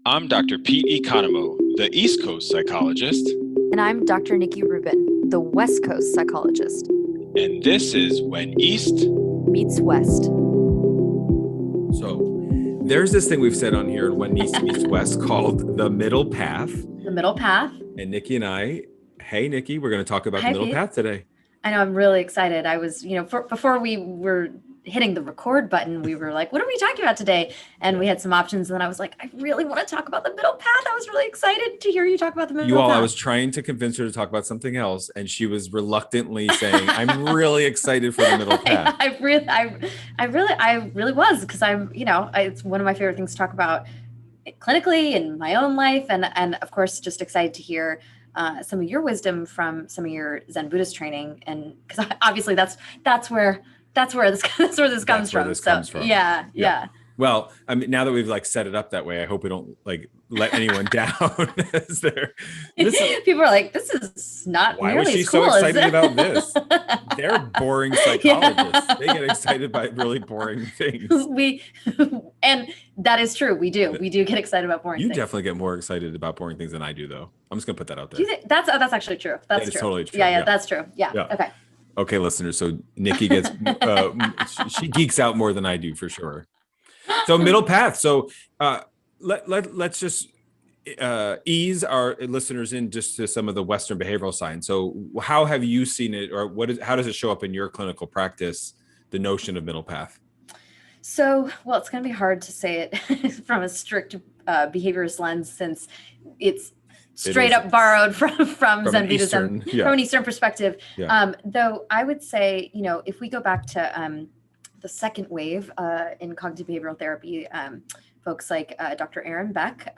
I'm Dr. Pete Economo, the East Coast psychologist. And I'm Dr. Nikki Rubin, the West Coast psychologist. And this is When East Meets West. So there's this thing we've said on here in When East Meets West called the middle path. The middle path. And Nikki and I, hey, Nikki, we're going to talk about Hi, the middle Pete. path today. I know, I'm really excited. I was, before we were hitting the record button, we were like, what are we talking about today? And we had some options. And then I was like, I really want to talk about the middle path. I was really excited to hear you talk about the middle path. I was trying to convince her to talk about something else. And she was reluctantly saying, I'm really excited for the middle path. I really was, because it's one of my favorite things to talk about clinically in my own life. And of course, just excited to hear some of your wisdom from some of your Zen Buddhist training. And because obviously that's where this comes from. Yeah. Well, I mean, now that we've set it up that way, I hope we don't let anyone down. People are like, this is not why nearly was she as cool so excited as about this? They're boring psychologists. They get excited by really boring things. And that is true. We do get excited about boring things. You definitely get more excited about boring things than I do, though. I'm just gonna put that out there. Do you think that's actually true? That's true. Totally true. Yeah, that's true. Yeah. Okay, listeners. So Nikki gets she geeks out more than I do for sure. So middle path. So let's just ease our listeners in just to some of the Western behavioral science. So how have you seen it, or how does it show up in your clinical practice, the notion of middle path? So, well, it's going to be hard to say it from a strict behaviorist lens, since it's straight up borrowed from Zen Buddhism, from an Eastern perspective. Yeah. Though I would say, if we go back to the second wave in cognitive behavioral therapy, folks like Dr. Aaron Beck,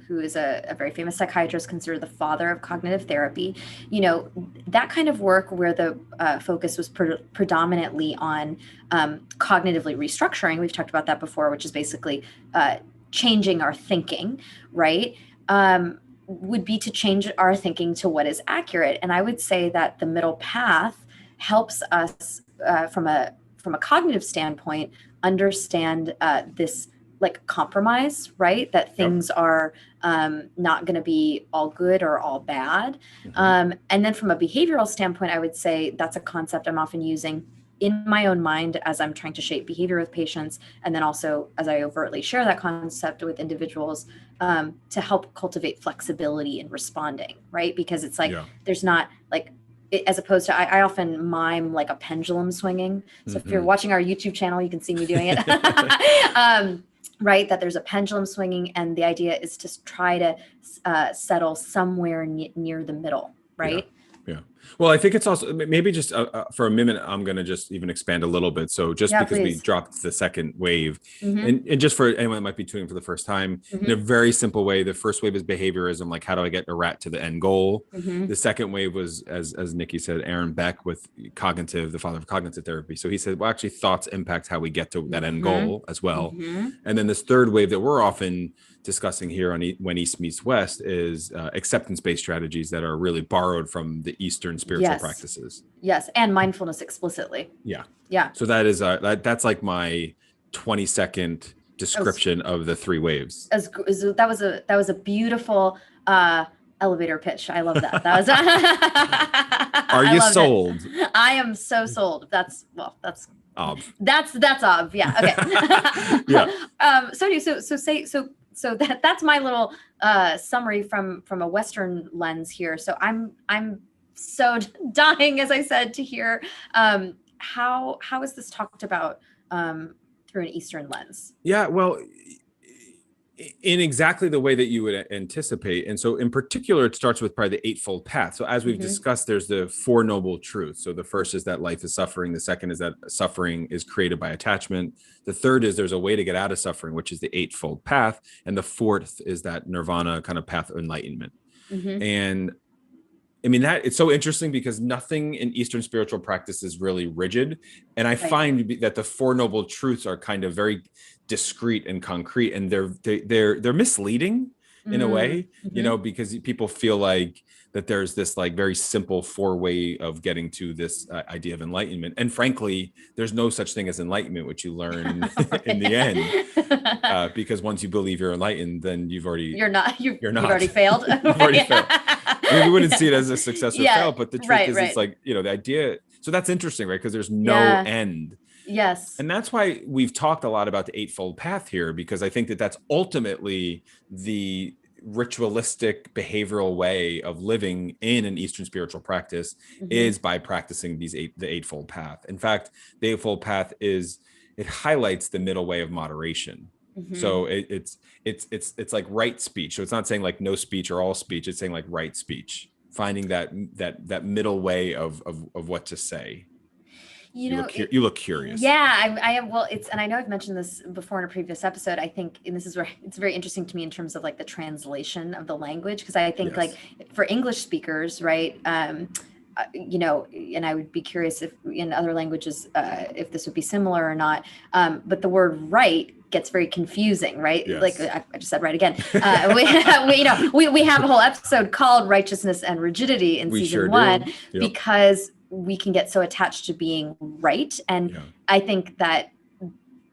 who is a very famous psychiatrist, considered the father of cognitive therapy, that kind of work where the focus was predominantly on cognitively restructuring. We've talked about that before, which is basically changing our thinking, right? Would be to change our thinking to what is accurate. And I would say that the middle path helps us from a cognitive standpoint understand this compromise, right? That things are not going to be all good or all bad. Mm-hmm. And then from a behavioral standpoint, I would say that's a concept I'm often using in my own mind as I'm trying to shape behavior with patients. And then also as I overtly share that concept with individuals to help cultivate flexibility in responding, right? Because it's there's not as opposed to, I often mime like a pendulum swinging. So if you're watching our YouTube channel, you can see me doing it. Right, that there's a pendulum swinging, and the idea is to try to settle somewhere near the middle, right? Yeah. Well, I think it's also maybe just for a minute, I'm going to just even expand a little bit. So just because we dropped the second wave, and just for anyone that might be tuning for the first time, in a very simple way, the first wave is behaviorism, like how do I get a rat to the end goal? The second wave was, as Nikki said, Aaron Beck with the father of cognitive therapy. So he said, well, actually thoughts impact how we get to that end goal as well. And then this third wave that we're often discussing here on When East Meets West is acceptance-based strategies that are really borrowed from the Eastern spiritual practices. Yes, and mindfulness explicitly. Yeah. So that is that's like my 20-second description of the three waves. That was a beautiful elevator pitch. I love that. That was. Are you sold? I am so sold. That's ob. That's ob. Yeah. Okay. Yeah. So that's my little summary from a Western lens here. So I'm so dying, as I said, to hear how is this talked about through an Eastern lens? Yeah, well, in exactly the way that you would anticipate. And so in particular, it starts with probably the Eightfold Path. So as we've discussed, there's the Four Noble Truths. So the first is that life is suffering. The second is that suffering is created by attachment. The third is there's a way to get out of suffering, which is the Eightfold Path. And the fourth is that nirvana kind of path of enlightenment. And I mean, it's so interesting because nothing in Eastern spiritual practice is really rigid. And I find that the Four Noble Truths are kind of very discrete and concrete, and they're misleading in a way, because people feel like that there's this like very simple 4-way of getting to this idea of enlightenment. And frankly, there's no such thing as enlightenment, which you learn in the end, because once you believe you're enlightened, then you've already, you've already failed. You've already failed. I mean, we wouldn't see it as a success or fail, but the truth is it's like, the idea. So that's interesting, right? Because there's no end. Yes. And that's why we've talked a lot about the Eightfold Path here, because I think that that's ultimately the ritualistic behavioral way of living in an Eastern spiritual practice is by practicing the Eightfold Path. In fact, the Eightfold Path it highlights the middle way of moderation. So it's like right speech. So it's not saying like no speech or all speech. It's saying like right speech, finding that middle way of what to say. You look curious. Yeah, I am. Well, and I know I've mentioned this before in a previous episode. I think, and this is where it's very interesting to me in terms of like the translation of the language, because I think like for English speakers, right? And I would be curious if in other languages, if this would be similar or not. But the word right gets very confusing, right? Yes. Like I just said right again. We have a whole episode called Righteousness and Rigidity in season 1 because we can get so attached to being right. And I think that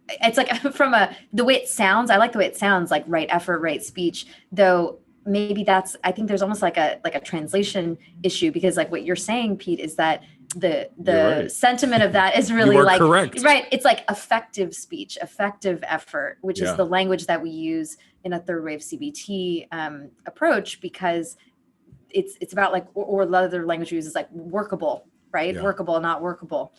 it's like from the way it sounds, I like the way it sounds, like right effort, right speech, though maybe I think there's almost like a translation issue, because like what you're saying, Pete, is that the sentiment of that is really like, correct. Right. It's like effective speech, effective effort, which is the language that we use in a third wave CBT approach, because it's about like, or the other language we use is like workable, right? Yeah. Workable, not workable.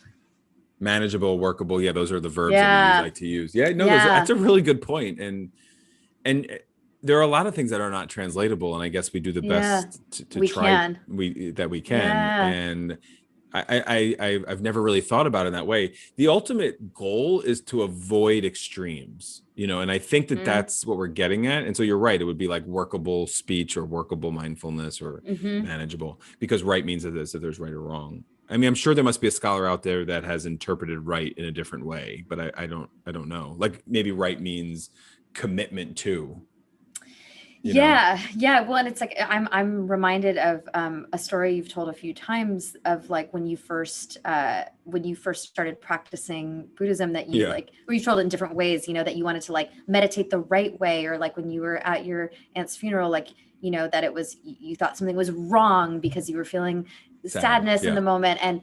Manageable, workable. Yeah. Those are the verbs that we like to use. Yeah. No, that's a really good point. And there are a lot of things that are not translatable, and I guess we do the best to try that we can. Yeah. And I've never really thought about it in that way. The ultimate goal is to avoid extremes, and I think that that's what we're getting at. And so you're right. It would be like workable speech or workable mindfulness or manageable, because right means that there's right or wrong. I mean, I'm sure there must be a scholar out there that has interpreted right in a different way, but I don't know. Like maybe right means commitment to. Yeah. Well, and it's like I'm reminded of a story you've told a few times of like when you first started practicing Buddhism, that you like, or you told it in different ways, that you wanted to like meditate the right way, or like when you were at your aunt's funeral, like that it was, you thought something was wrong because you were feeling sadness in the moment, and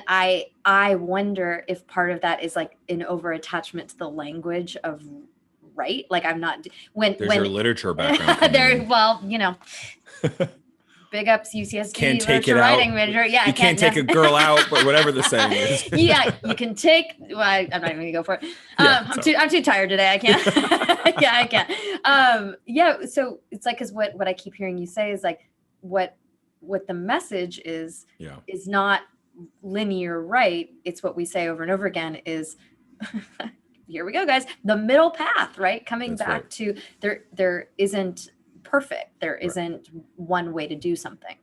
I wonder if part of that is like an over attachment to the language of right. Like I'm not when your literature background there. Well, big ups UCSD. Can't take it out. Major. Yeah, you can't take a girl out, but whatever the saying is. Yeah, you can take. Well, I'm not even gonna go for it. I'm too tired today. I can't. Yeah, I can't. So it's like, because what I keep hearing you say is like what the message is not linear right. It's what we say over and over again is. Here we go, guys. The middle path, right? Coming back to there isn't perfect. There isn't one way to do something.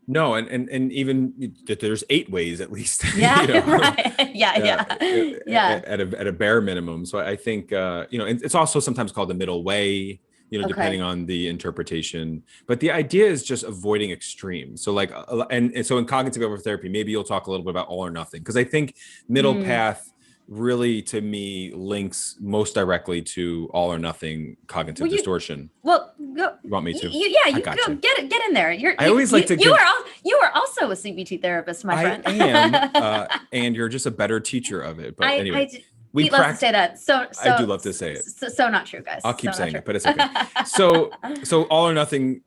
No, and even that there's 8 ways at least. Yeah, right. Yeah. At a bare minimum. So I think it's also sometimes called the middle way. Depending on the interpretation, but the idea is just avoiding extremes. So like, and so in cognitive behavioral therapy, maybe you'll talk a little bit about all or nothing, because I think middle path really, to me, links most directly to all or nothing cognitive distortion. Well, go. You want me to? Get in there. I always like to. You are also a CBT therapist, my friend. I am, and you're just a better teacher of it. But anyway. We love to say that. So I do love to say it. So not true, guys. I'll keep saying it, but it's okay. So all or nothing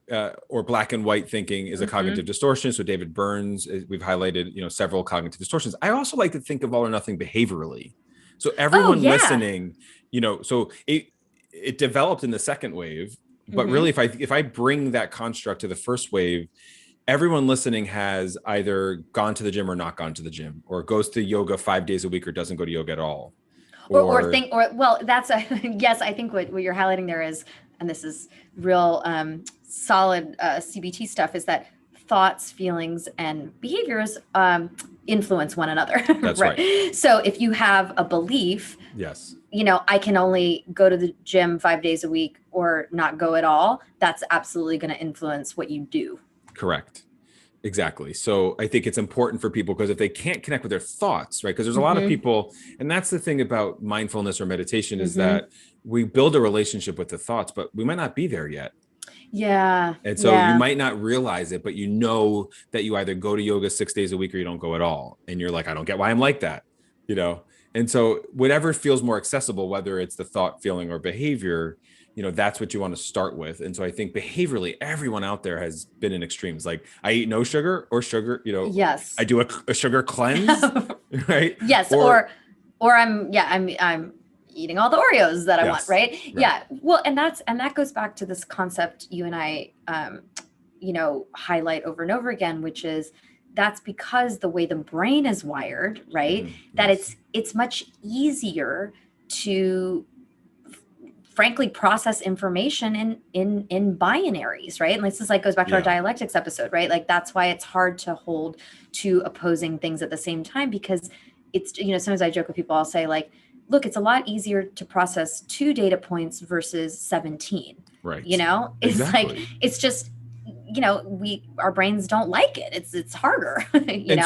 or black and white thinking is a cognitive distortion. So David Burns, we've highlighted, several cognitive distortions. I also like to think of all or nothing behaviorally. So everyone listening, so it developed in the second wave, but really if I bring that construct to the first wave, everyone listening has either gone to the gym or not gone to the gym, or goes to yoga 5 days a week or doesn't go to yoga at all. That's yes, I think what you're highlighting there is, and this is real solid CBT stuff, is that thoughts, feelings, and behaviors influence one another. That's right. So if you have a belief, yes, I can only go to the gym 5 days a week or not go at all, that's absolutely going to influence what you do. Correct. Exactly. So I think it's important for people, because if they can't connect with their thoughts, right? Because there's a lot of people, and that's the thing about mindfulness or meditation, is that we build a relationship with the thoughts, but we might not be there yet. Yeah. And so you might not realize it, but you know that you either go to yoga 6 days a week or you don't go at all. And you're like, I don't get why I'm like that, And so whatever feels more accessible, whether it's the thought, feeling, or behavior, that's what you want to start with. And so I think behaviorally, everyone out there has been in extremes. Like, I eat no sugar or sugar, Yes. I do a sugar cleanse, right? Yes. Or I'm eating all the Oreos that I want, right? Yeah. Well, and that goes back to this concept you and I, highlight over and over again, which is that's because the way the brain is wired, right? That it's much easier to frankly process information in binaries, right? And this is goes back to our dialectics episode, right? Like, that's why it's hard to hold two opposing things at the same time, because it's, sometimes I joke with people, I'll say look, it's a lot easier to process 2 data points versus 17. Right. It's exactly. It's just, our brains don't like it. It's harder.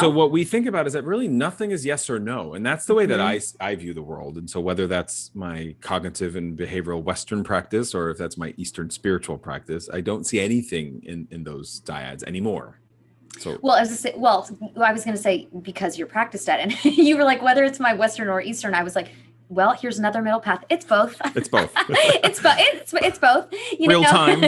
So what we think about is that really nothing is yes or no. And that's the way that I view the world. And so whether that's my cognitive and behavioral Western practice, or if that's my Eastern spiritual practice, I don't see anything in those dyads anymore. So, I was going to say, because you're practiced at it, and you were like, whether it's my Western or Eastern, I was like, well, here's another middle path. It's both. It's both. it's both. Real time.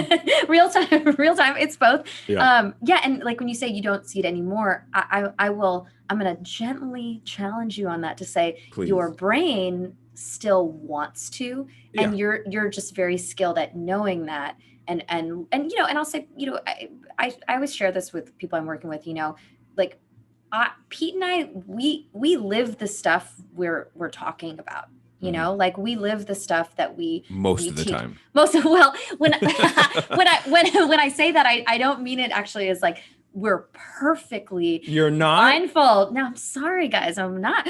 Real time. It's both. Yeah. And when you say you don't see it anymore, I'm going to gently challenge you on that to say, please, your brain still wants to, and you're just very skilled at knowing that. And I'll say, I always share this with people I'm working with, Pete and I, we live the stuff we're talking about, we live the stuff that we most of the time. When I say that, I don't mean it actually as we're perfectly you're not mindful. No, I'm sorry, guys. I'm not.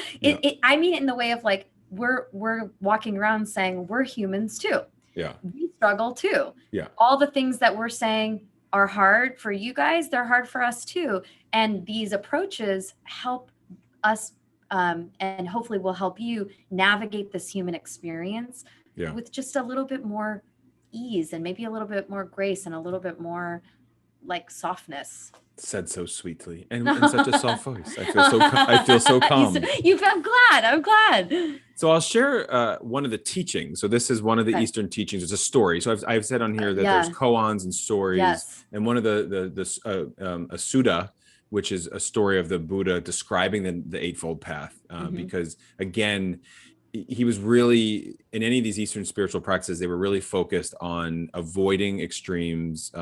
I mean it in the way of we're walking around saying we're humans too. Yeah. We struggle too. Yeah. All the things that we're saying are hard for you guys, they're hard for us too. And these approaches help us, and hopefully will help you navigate this human experience with just a little bit more ease, and maybe a little bit more grace, and a little bit more softness. Said so sweetly, and in such a soft voice. I feel so calm. I'm glad. So I'll share one of the teachings. So this is one of the Eastern teachings. It's a story. So I've said on here that there's koans and stories, and one of a Sutta, which is a story of the Buddha describing the Eightfold Path, because again, he was really, in any of these Eastern spiritual practices, they were really focused on avoiding extremes,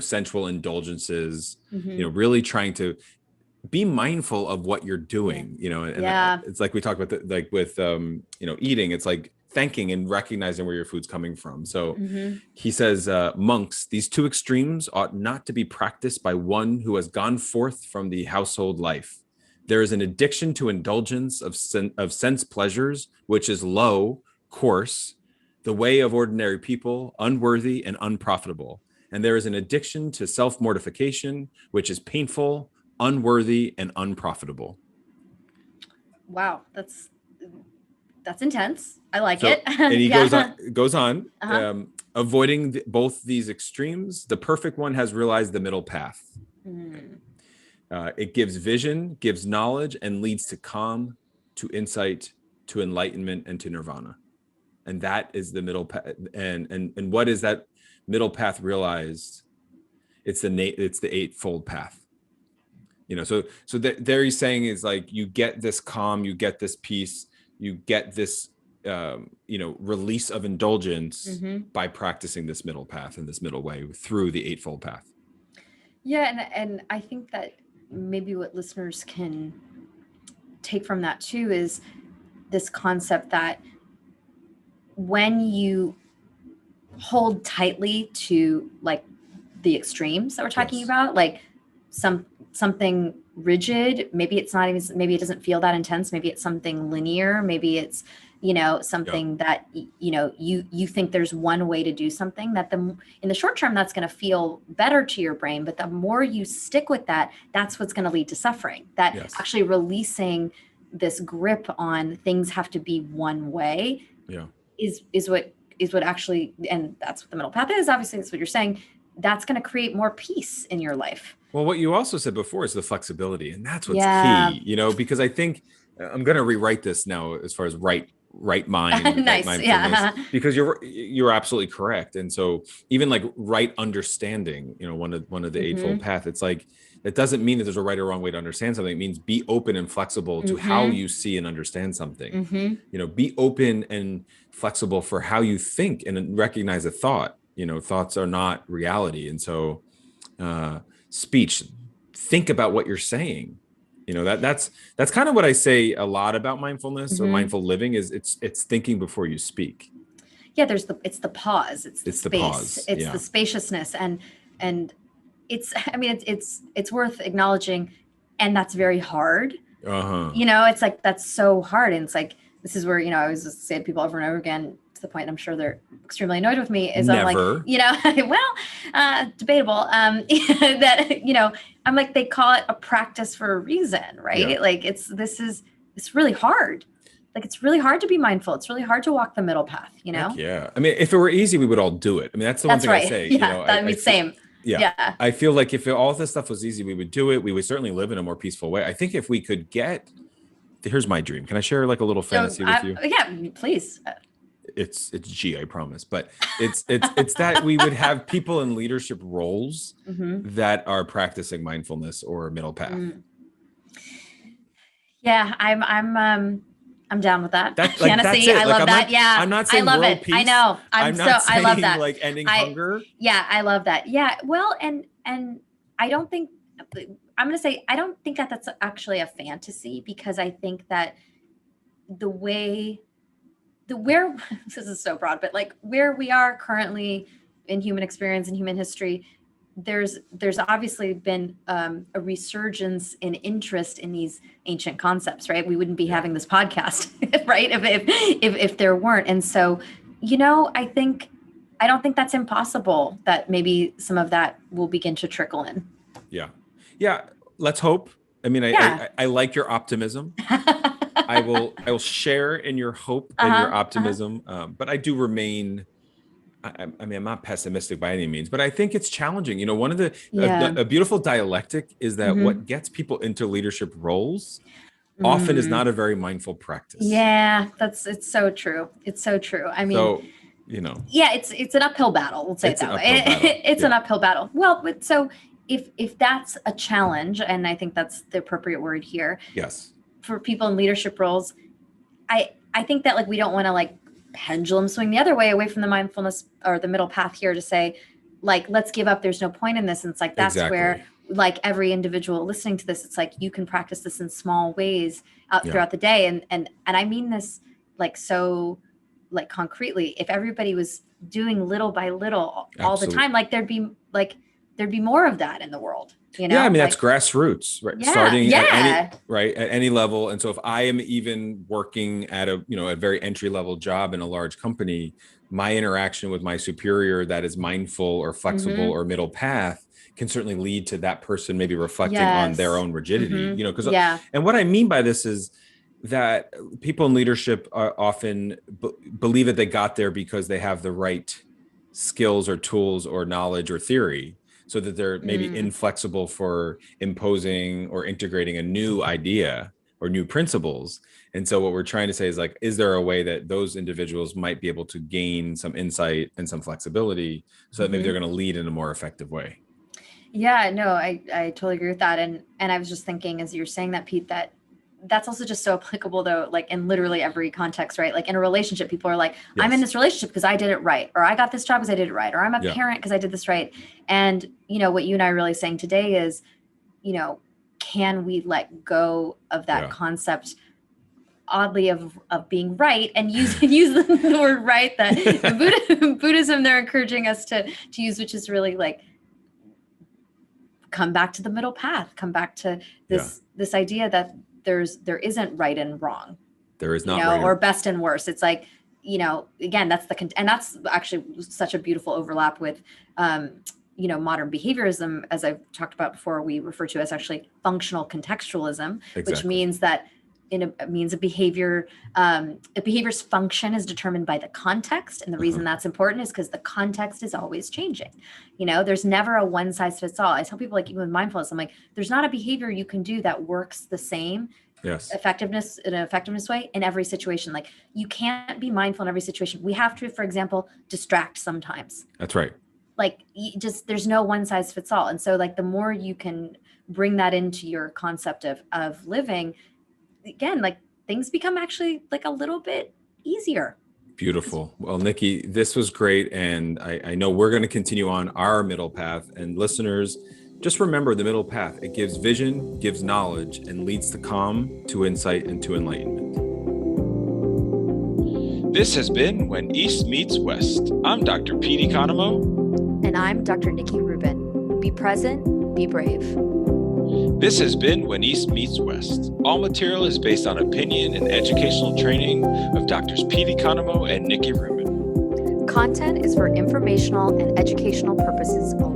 sensual indulgences, really trying to be mindful of what you're doing, it's like we talk about with eating, it's like thanking and recognizing where your food's coming from. So he says, monks, these 2 extremes ought not to be practiced by one who has gone forth from the household life. There is an addiction to indulgence of sense pleasures, which is low, coarse, the way of ordinary people, unworthy and unprofitable. And there is an addiction to self-mortification, which is painful, unworthy and unprofitable. Wow, that's intense. I like it. And he goes on, avoiding both these extremes. The perfect one has realized the middle path. It gives vision, gives knowledge, and leads to calm, to insight, to enlightenment, and to nirvana. And that is the middle path. And what is that middle path realized? It's the Eightfold Path. So there he's saying is you get this calm, you get this peace, you get this release of indulgence by practicing this middle path and this middle way through the Eightfold Path. Yeah, and I think that maybe what listeners can take from that too is this concept that when you hold tightly to the extremes that we're talking about, something rigid. Maybe it's not even, maybe it doesn't feel that intense. Maybe it's something linear. Maybe it's, something that, you think there's one way to do something that in the short term, that's going to feel better to your brain. But the more you stick with that, that's what's going to lead to suffering. That actually releasing this grip on things have to be one way is what actually, and that's what the middle path is. Obviously, that's what you're saying. That's going to create more peace in your life. Well, what you also said before is the flexibility, and that's what's key, because I think I'm going to rewrite this now as far as right mind, nice. Because you're absolutely correct. And so even like right understanding, one of the Eightfold Path, it's like, that doesn't mean that there's a right or wrong way to understand something. It means be open and flexible to how you see and understand something. Be open and flexible for how you think and recognize a thought. Thoughts are not reality. And so speech, think about what you're saying. That's kind of what I say a lot about mindfulness or mindful living is it's thinking before you speak. Yeah, it's the pause, it's the space, the pause. It's the spaciousness, and it's worth acknowledging, and that's very hard. It's like, that's so hard, and it's like, this is where I always just say to people over and over again, to the point I'm sure they're extremely annoyed with me, is Never. I'm like, debatable. That I'm like, they call it a practice for a reason, right? Yeah. Like it's really hard. Like it's really hard to be mindful. It's really hard to walk the middle path. Heck yeah. I mean, if it were easy, we would all do it. I mean, that's the one thing I say. Yeah, that'd be same. Yeah. I feel like if all this stuff was easy, we would do it. We would certainly live in a more peaceful way. I think if we could here's my dream. Can I share like a little fantasy with you? Yeah, please. It's G, I promise. But it's that we would have people in leadership roles that are practicing mindfulness or middle path. Yeah, I'm down with that. Fantasy, I love that. Yeah, I'm not saying I love world it. peace. I know. I love that. Like ending hunger. Yeah, I love that. Yeah, well, and I don't think I'm going to say I don't think that that's actually a fantasy, because I think that where this is so broad, but like where we are currently in human experience and human history, there's obviously been a resurgence in interest in these ancient concepts, right? We wouldn't be having this podcast, right? If there weren't. And so, I don't think that's impossible, that maybe some of that will begin to trickle in. Yeah. Let's hope. I mean, I like your optimism. I will share in your hope and your optimism. But I do remain, I'm not pessimistic by any means, but I think it's challenging. One of a beautiful dialectic is that what gets people into leadership roles often is not a very mindful practice. Yeah, it's so true. It's so true. I mean, yeah, it's an uphill battle. We'll say it that way. It's an uphill battle. Well, but so if that's a challenge, and I think that's the appropriate word here. Yes. For people in leadership roles, I think that like we don't want to like pendulum swing the other way away from the mindfulness or the middle path here to say like, let's give up. There's no point in this. And it's like, that's where like every individual listening to this, it's like, you can practice this in small ways throughout the day. And I mean this like, so like concretely, if everybody was doing little by little all the time, like there'd be more of that in the world. Yeah, I mean, that's grassroots, right? Yeah, starting at any level. And so if I am even working at a very entry level job in a large company, my interaction with my superior that is mindful or flexible or middle path can certainly lead to that person maybe reflecting on their own rigidity, and what I mean by this is that people in leadership are often believe that they got there because they have the right skills or tools or knowledge or theory, so that they're maybe inflexible for imposing or integrating a new idea or new principles. And so what we're trying to say is like, is there a way that those individuals might be able to gain some insight and some flexibility so that maybe they're going to lead in a more effective way? Yeah, no, I totally agree with that. And I was just thinking as you're saying that, Pete, that's also just so applicable though, like in literally every context, right? Like in a relationship, people are like, I'm in this relationship because I did it right, or I got this job because I did it right, or I'm a parent because I did this right. And what you and I are really saying today is, can we let go of that concept, oddly, of being right, and use the word right that Buddhism they're encouraging us to use, which is really like come back to the middle path, come back to this idea that there isn't right and wrong. There is not, right or best and worst. It's like, again, and that's actually such a beautiful overlap with, modern behaviorism, as I've talked about before, we refer to as actually functional contextualism, which means that a behavior's function is determined by the context. And the reason that's important is because the context is always changing. There's never a one size fits all. I tell people, like, even with mindfulness, I'm like, there's not a behavior you can do that works the same in an effectiveness way in every situation. Like, you can't be mindful in every situation. We have to, for example, distract sometimes. That's right. Like, there's no one size fits all. And so, like, the more you can bring that into your concept of living, again, like, things become actually like a little bit easier. Beautiful. Well, Nikki, this was great. And I know we're going to continue on our middle path. And listeners, just remember the middle path. It gives vision, gives knowledge, and leads to calm, to insight, and to enlightenment. This has been When East Meets West. I'm Dr. Pete Economo. And I'm Dr. Nikki Rubin. Be present, be brave. This has been When East Meets West. All material is based on opinion and educational training of Drs. Pete Economo and Nikki Rubin. Content is for informational and educational purposes only.